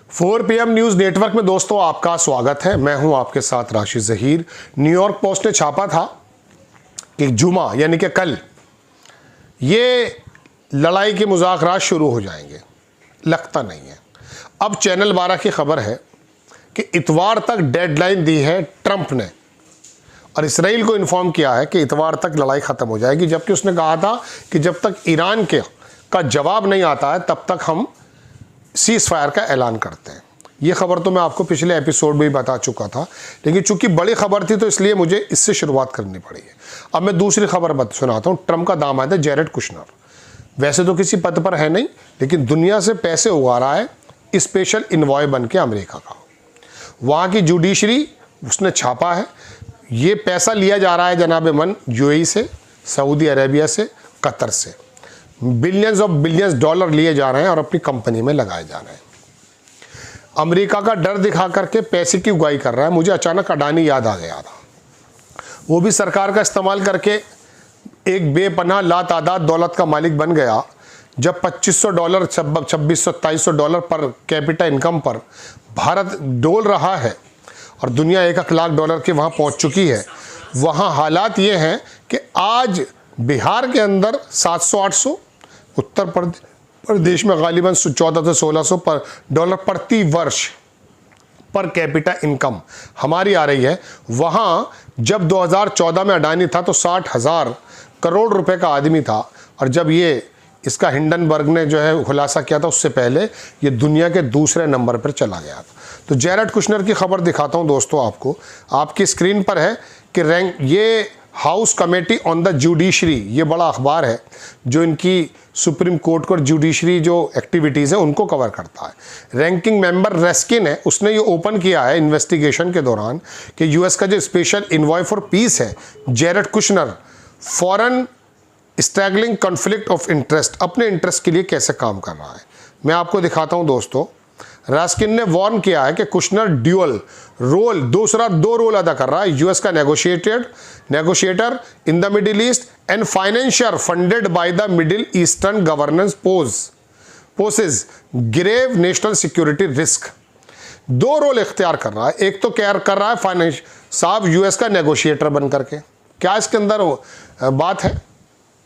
4 PM news network में दोस्तों आपका स्वागत है। मैं हूं आपके साथ राशिद ज़हीर। न्यूयॉर्क पोस्ट ने छापा था कि जुमा यानी कि कल ये लड़ाई के मुज़ाकरात शुरू हो जाएंगे। लगता नहीं है। अब चैनल 12 की खबर है कि इतवार तक डेडलाइन दी है ट्रंप ने और इसराइल को इन्फॉर्म किया है कि इतवार तक लड़ाई ख़त्म हो जाएगी, जबकि उसने कहा था कि जब तक ईरान का जवाब नहीं आता है तब तक हम सीज़ फायर का ऐलान करते हैं। ये खबर तो मैं आपको पिछले एपिसोड में भी बता चुका था, लेकिन चूंकि बड़ी खबर थी तो इसलिए मुझे इससे शुरुआत करनी पड़ी है। अब मैं दूसरी खबर सुनाता हूँ। ट्रंप का दामाद है जैरेड कुशनर। वैसे तो किसी पद पर है नहीं, लेकिन दुनिया से पैसे उगा रहा है स्पेशल इन्वॉय बन के अमेरिका का। वहाँ की जुडिशरी उसने छापा है। ये पैसा लिया जा रहा है जनाबे मन यूएई से, सऊदी अरेबिया से, कतर से। बिलियंस ऑफ बिलियंस डॉलर लिए जा रहे हैं और अपनी कंपनी में लगाए जा रहे हैं। अमेरिका का डर दिखा करके पैसे की उगाही कर रहा है। मुझे अचानक अडानी याद आ गया था। वो भी सरकार का इस्तेमाल करके एक बेपनाह लातादाद दौलत का मालिक बन गया। जब $2500 $2600-2700 पर कैपिटा इनकम पर भारत डोल रहा है और दुनिया $1 लाख के वहाँ पहुँच चुकी है। वहाँ हालात ये हैं कि आज बिहार के अंदर 700-800, उत्तर प्रदेश में गालिबन 1400 से 1600 डॉलर प्रति वर्ष पर कैपिटा इनकम हमारी आ रही है। वहाँ जब 2014 में अडानी था तो 60,000 करोड़ रुपए का आदमी था, और जब ये इसका हिंडनबर्ग ने जो है खुलासा किया था उससे पहले ये दुनिया के दूसरे नंबर पर चला गया था। तो जैरेड कुशनर की खबर दिखाता हूँ दोस्तों आपको। आपकी स्क्रीन पर है कि रैंक ये house committee on the judiciary, ये बड़ा अखबार है जो इनकी सुप्रीम कोर्ट को जुडिशरी जो एक्टिविटीज़ है उनको कवर करता है। रैंकिंग मेंबर रेस्किन है, उसने ये ओपन किया है इन्वेस्टिगेशन के दौरान कि यूएस का जो स्पेशल इन्वॉय फॉर पीस है Jared Kushner foreign struggling conflict of interest, अपने इंटरेस्ट के लिए कैसे काम कर रहा है। मैं आपको दिखाता हूँ दोस्तों। रास्किन ने वार्न किया है कि कुशनर ड्यूअल रोल, दो रोल अदा कर रहा है। यूएस का negotiator in the Middle East and financier funded by the Middle Eastern governance poses grave national security risk. दो रोल इख्तियार कर रहा है। एक तो क्या कर रहा है फाइनेंस साहब यूएस का नेगोशिएटर बन करके। क्या इसके अंदर बात है?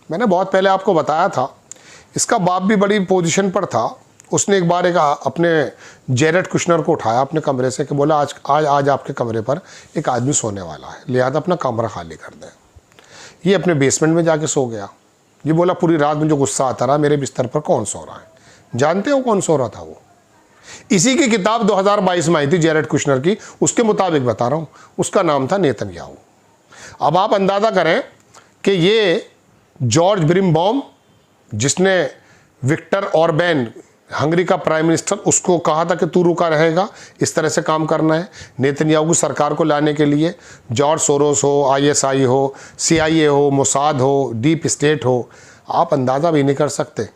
मैंने बहुत पहले आपको बताया था। इसका बाप भी बड़ी पोजीशन पर था। उसने एक बार अपने जैरेड कुशनर को उठाया अपने कमरे से कि बोला आज आपके कमरे पर एक आदमी सोने वाला है, लिहाजा अपना कमरा खाली कर दें। ये अपने बेसमेंट में जाके सो गया। ये बोला पूरी रात मुझे गुस्सा आता रहा, मेरे बिस्तर पर कौन सो रहा है। जानते हो कौन सो रहा था? वो इसी की किताब 2022 में आई थी जैरेड कुशनर की, उसके मुताबिक बता रहा हूँ। उसका नाम था नेतन्याहू। अब आप अंदाज़ा करें कि ये जॉर्ज ब्रिमबॉम, जिसने विक्टर ऑर्बैन हंगरी का प्राइम मिनिस्टर, उसको कहा था कि तू रुका रहेगा, इस तरह से काम करना है नेतन्याहू की सरकार को लाने के लिए। जॉर्ज सोरोस हो, आईएसआई हो, सीआईए हो, मोसाद हो, डीप स्टेट हो, आप अंदाज़ा भी नहीं कर सकते।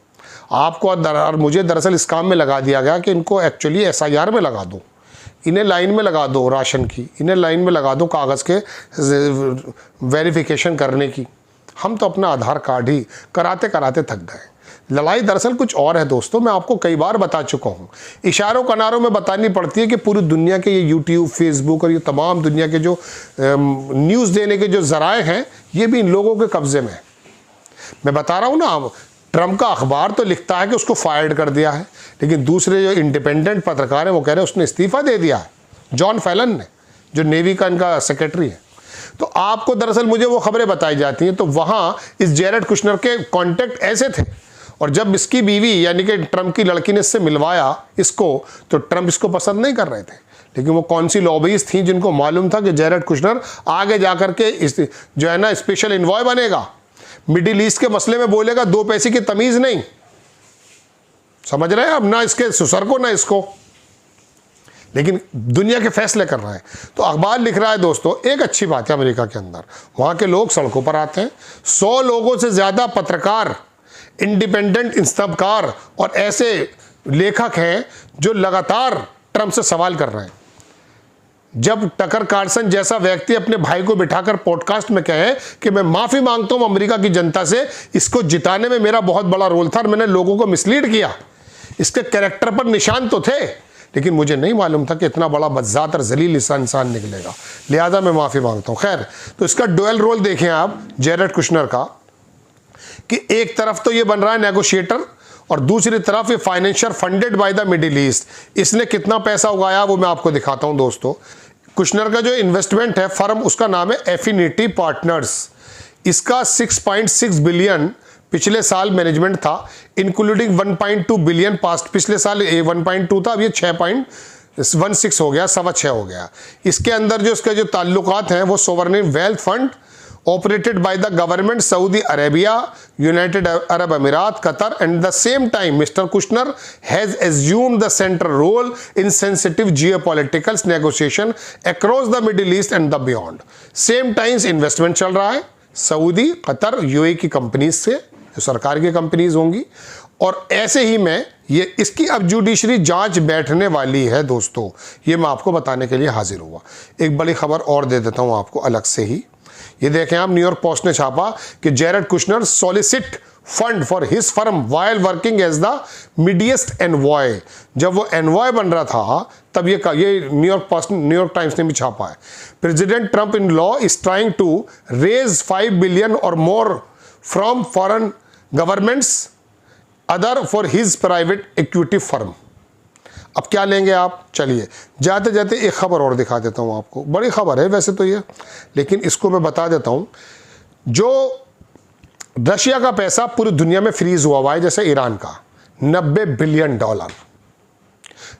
आपको और मुझे दरअसल इस काम में लगा दिया गया कि इनको एक्चुअली एसआईआर में लगा दो, इन्हें लाइन में लगा दो राशन की, इन्हें लाइन में लगा दो कागज़ के वेरिफिकेशन करने की। हम तो अपना आधार कार्ड ही कराते कराते थक गए। लड़ाई दरअसल कुछ और है दोस्तों। मैं आपको कई बार बता चुका हूँ। इशारों कनारों में बतानी पड़ती है कि पूरी दुनिया के ये यूट्यूब, फेसबुक और ये तमाम दुनिया के जो न्यूज़ देने के जो ज़राए हैं ये भी इन लोगों के कब्ज़े में है। मैं बता रहा हूँ ना, ट्रंप का अखबार तो लिखता है कि उसको फायर्ड कर दिया है, लेकिन दूसरे जो इंडिपेंडेंट पत्रकार हैं वो कह रहे हैं उसने इस्तीफ़ा दे दिया है, जॉन फैलन ने, जो नेवी का इनका सेक्रेटरी है। तो आपको दरअसल मुझे वो खबरें बताई जाती हैं। तो वहाँ इस जैरेड कुशनर के कॉन्टेक्ट ऐसे थे, और जब इसकी बीवी यानी कि ट्रंप की लड़की ने इससे मिलवाया इसको, तो ट्रंप इसको पसंद नहीं कर रहे थे। लेकिन वो कौन सी लॉबीज थी जिनको मालूम था कि जैरेड कुशनर आगे जाकर के इस जो है ना स्पेशल इन्वॉय बनेगा, मिडिल ईस्ट के मसले में बोलेगा, दो पैसे की तमीज़ नहीं। समझ रहे हैं? अब ना इसके ससुर को ना इसको, लेकिन दुनिया के फैसले कर रहा है। तो अखबार लिख रहा है दोस्तों, एक अच्छी बात है अमेरिका के अंदर, वहाँ के लोग सड़कों पर आते हैं। 100 लोगों से ज़्यादा पत्रकार, इंडिपेंडेंट इंतज़ामकार और ऐसे लेखक हैं जो लगातार ट्रंप से सवाल कर रहे हैं। जब टकर कार्लसन जैसा व्यक्ति अपने भाई को बिठाकर पॉडकास्ट में कहे कि मैं माफ़ी मांगता हूं अमेरिका की जनता से, इसको जिताने में मेरा बहुत बड़ा रोल था और मैंने लोगों को मिसलीड किया, इसके कैरेक्टर पर निशान तो थे, लेकिन मुझे नहीं मालूम था कि इतना बड़ा बदजात और जलील इंसान निकलेगा, लिहाजा मैं माफ़ी मांगता हूँ। खैर, तो इसका डुअल रोल देखें आप जैरेड कुशनर का, कि एक तरफ तो ये बन रहा है नेगोशिएटर और दूसरी तरफ ये financial funded by the Middle east. इसने कितना पैसा उगाया वो मैं आपको दिखाता हूं दोस्तों। कुशनर का जो इन्वेस्टमेंट है फर्म, उसका नाम है एफिनिटी पार्टनर्स। इसका 6.6 बिलियन पिछले साल मैनेजमेंट था, इंक्लूडिंग 1.2 बिलियन पास्ट। पिछले साल 1.2 था, अब ये 6.16 हो गया, 6.25 हो गया। इसके अंदर जो इसके जो ताल्लुकात हैं वो sovereign wealth fund operated by the government Saudi Arabia, United Arab Emirates, Qatar, and at the same time Mr. Kushner has assumed the central role in sensitive geopolitical negotiation across the Middle East and the beyond. Same times investment चल रहा है Saudi, Qatar, UAE की companies से, जो सरकार की companies होंगी। और ऐसे ही में ये इसकी अब जुडिशरी जांच बैठने वाली है दोस्तों, ये मैं आपको बताने के लिए हाजिर हुआ। एक बड़ी खबर और दे देता हूँ आपको अलग से ही। ये देखें आप, न्यूयॉर्क पोस्ट ने छापा कि Jared Kushner solicit fund for his firm while working as the Middle East envoy. जब वो एनवॉय बन रहा था तब ये न्यूयॉर्क टाइम्स ने भी छापा है। President Trump in law is trying to raise 5 billion और more from foreign governments other for his private equity firm. अब क्या लेंगे आप, चलिए जाते जाते एक खबर और दिखा देता हूं आपको। बड़ी खबर है वैसे तो ये, लेकिन इसको मैं बता देता हूं। जो रशिया का पैसा पूरी दुनिया में फ्रीज हुआ है, जैसे ईरान का $90 बिलियन।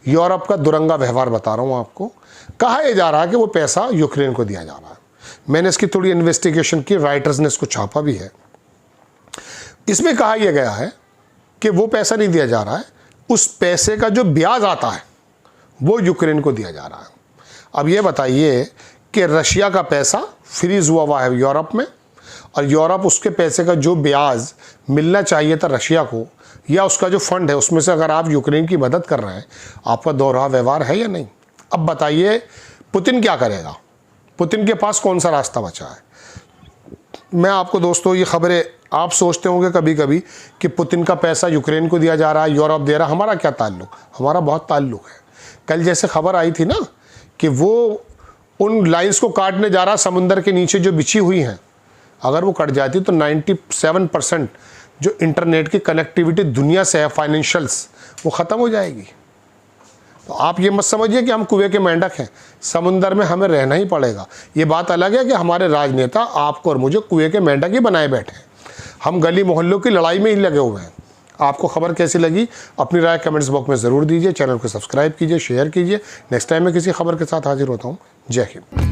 यूरोप का दुरंगा व्यवहार बता रहा हूं आपको। कहा यह जा रहा है कि वो पैसा यूक्रेन को दिया जा रहा है। मैंने इसकी थोड़ी इन्वेस्टिगेशन की, राइटर्स ने इसको छापा भी है। इसमें कहा यह गया है कि वो पैसा नहीं दिया जा रहा है, उस पैसे का जो ब्याज आता है वो यूक्रेन को दिया जा रहा है। अब ये बताइए कि रशिया का पैसा फ्रीज हुआ है यूरोप में, और यूरोप उसके पैसे का जो ब्याज मिलना चाहिए था रशिया को, या उसका जो फंड है उसमें से अगर आप यूक्रेन की मदद कर रहे हैं, आपका दोहरा व्यवहार है या नहीं। अब बताइए पुतिन क्या करेगा, पुतिन के पास कौन सा रास्ता बचा है। मैं आपको दोस्तों ये खबरें, आप सोचते होंगे कभी कभी कि पुतिन का पैसा यूक्रेन को दिया जा रहा है, यूरोप दे रहा है, हमारा क्या ताल्लुक। हमारा बहुत ताल्लुक है। कल जैसे खबर आई थी ना कि वो उन लाइंस को काटने जा रहा, समुंदर के नीचे जो बिछी हुई हैं, अगर वो कट जाती तो 97% जो इंटरनेट की कनेक्टिविटी दुनिया से है, फाइनेंशियल्स, वो ख़त्म हो जाएगी। तो आप ये मत समझिए कि हम कुएं के मेंढक हैं, समुंदर में हमें रहना ही पड़ेगा। ये बात अलग है कि हमारे राजनेता आपको और मुझे कुएं के मेंढक ही बनाए बैठे हैं। हम गली मोहल्लों की लड़ाई में ही लगे हुए हैं। आपको खबर कैसी लगी अपनी राय कमेंट्स बॉक्स में ज़रूर दीजिए। चैनल को सब्सक्राइब कीजिए, शेयर कीजिए। नेक्स्ट टाइम मैं किसी खबर के साथ हाजिर होता हूँ। जय हिंद।